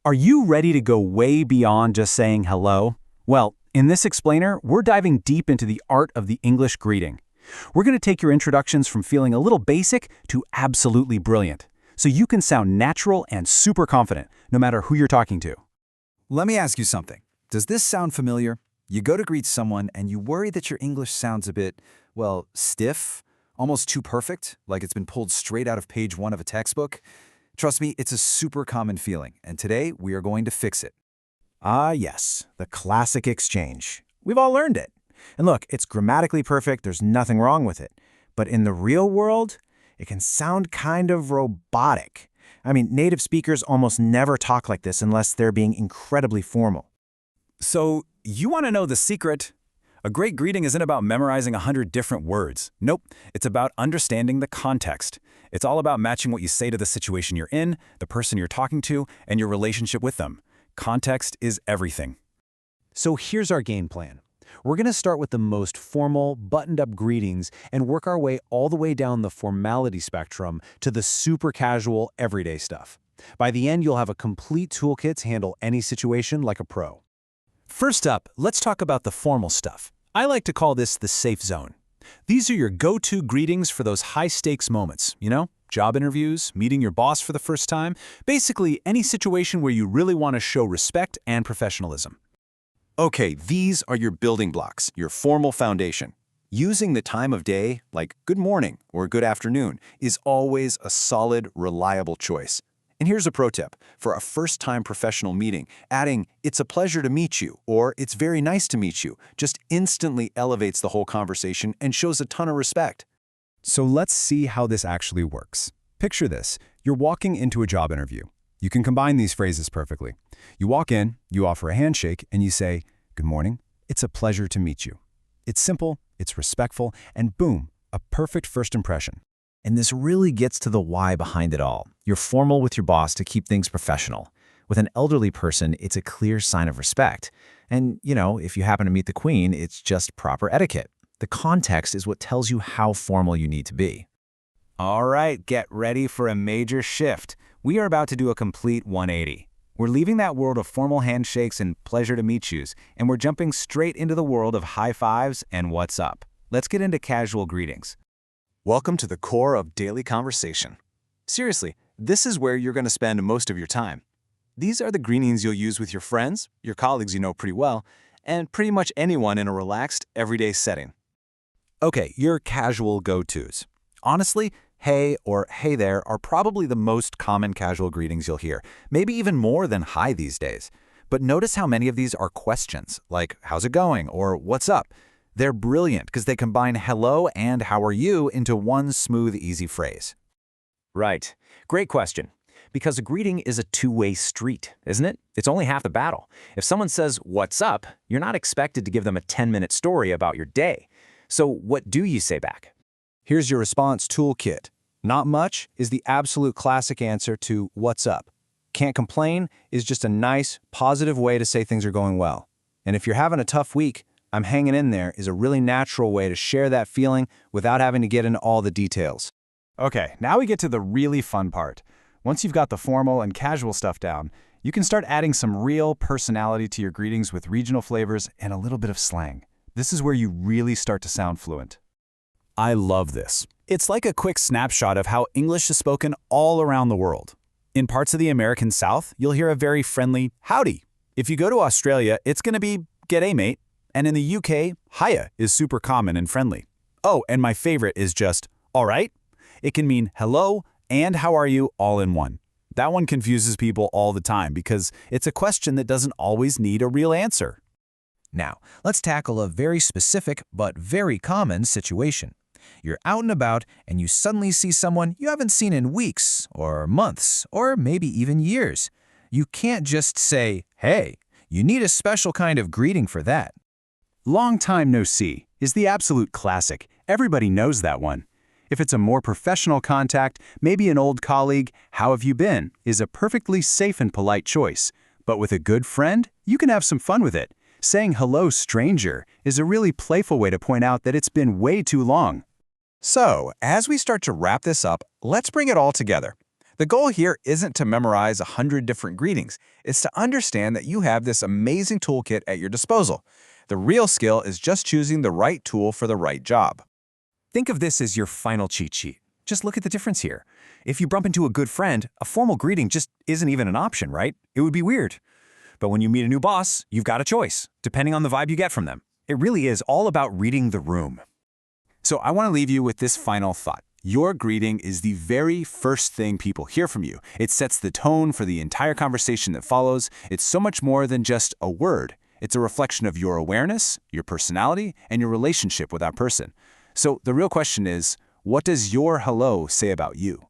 Are you ready to go way beyond just saying hello? Well, in this explainer, we're diving deep into the art of the English greeting. We're going to take your introductions from feeling a little basic to absolutely brilliant, so you can sound natural and super confident, no matter who you're talking to. Let me ask you something. Does this sound familiar? You go to greet someone and you worry that your English sounds a bit, well, stiff, almost too perfect, like it's been pulled straight out of page 1 of a textbook. Trust me, it's a super common feeling, and today we are going to fix it. Ah, yes, the classic exchange. We've all learned it. And look, it's grammatically perfect, there's nothing wrong with it. But in the real world, it can sound kind of robotic. I mean, native speakers almost never talk like this unless they're being incredibly formal. So, you want to know the secret? A great greeting isn't about memorizing 100 different words. Nope, it's about understanding the context. It's all about matching what you say to the situation you're in, the person you're talking to, and your relationship with them. Context is everything. So here's our game plan. We're going to start with the most formal, buttoned-up greetings and work our way all the way down the formality spectrum to the super casual, everyday stuff. By the end, you'll have a complete toolkit to handle any situation like a pro. First up, let's talk about the formal stuff. I like to call this the safe zone. These are your go-to greetings for those high-stakes moments, job interviews, meeting your boss for the first time, basically any situation where you really want to show respect and professionalism. Okay, these are your building blocks, your formal foundation. Using the time of day, like good morning or good afternoon, is always a solid, reliable choice. And here's a pro tip. For a first-time professional meeting, adding, "It's a pleasure to meet you," or "It's very nice to meet you," just instantly elevates the whole conversation and shows a ton of respect. So let's see how this actually works. Picture this. You're walking into a job interview. You can combine these phrases perfectly. You walk in, you offer a handshake, and you say, "Good morning. It's a pleasure to meet you." It's simple, it's respectful, and boom, a perfect first impression. And this really gets to the why behind it all. You're formal with your boss to keep things professional. With an elderly person, it's a clear sign of respect. And, if you happen to meet the queen, it's just proper etiquette. The context is what tells you how formal you need to be. All right, get ready for a major shift. We are about to do a complete 180. We're leaving that world of formal handshakes and pleasure to meet yous, and we're jumping straight into the world of high fives and what's up. Let's get into casual greetings. Welcome to the core of daily conversation. Seriously, this is where you're going to spend most of your time. These are the greetings you'll use with your friends, your colleagues you know pretty well, and pretty much anyone in a relaxed, everyday setting. Okay, your casual go-tos. Honestly, hey or hey there are probably the most common casual greetings you'll hear, maybe even more than hi these days. But notice how many of these are questions, like how's it going or what's up? They're brilliant because they combine hello and how are you into one smooth, easy phrase. Right. Great question. Because a greeting is a two-way street, isn't it? It's only half the battle. If someone says, "What's up?" you're not expected to give them a 10-minute story about your day. So what do you say back? Here's your response toolkit. Not much is the absolute classic answer to "What's up?" Can't complain is just a nice, positive way to say things are going well. And if you're having a tough week, "I'm hanging in there" is a really natural way to share that feeling without having to get into all the details. Okay, now we get to the really fun part. Once you've got the formal and casual stuff down, you can start adding some real personality to your greetings with regional flavors and a little bit of slang. This is where you really start to sound fluent. I love this. It's like a quick snapshot of how English is spoken all around the world. In parts of the American South, you'll hear a very friendly howdy. If you go to Australia, it's going to be g'day mate. And in the UK, hiya is super common and friendly. Oh, and my favorite is just all right. It can mean hello and how are you all in one. That one confuses people all the time because it's a question that doesn't always need a real answer. Now, let's tackle a very specific but very common situation. You're out and about and you suddenly see someone you haven't seen in weeks or months or maybe even years. You can't just say, "Hey." You need a special kind of greeting for that. Long time no see is the absolute classic. Everybody knows that one. If it's a more professional contact, maybe an old colleague, "How have you been?" is a perfectly safe and polite choice. But with a good friend, you can have some fun with it. Saying "hello, stranger" is a really playful way to point out that it's been way too long. So, as we start to wrap this up, let's bring it all together. The goal here isn't to memorize 100 different greetings. It's to understand that you have this amazing toolkit at your disposal. The real skill is just choosing the right tool for the right job. Think of this as your final cheat sheet. Just look at the difference here. If you bump into a good friend, a formal greeting just isn't even an option, right? It would be weird. But when you meet a new boss, you've got a choice, depending on the vibe you get from them. It really is all about reading the room. So I want to leave you with this final thought. Your greeting is the very first thing people hear from you. It sets the tone for the entire conversation that follows. It's so much more than just a word. It's a reflection of your awareness, your personality, and your relationship with that person. So the real question is, what does your hello say about you?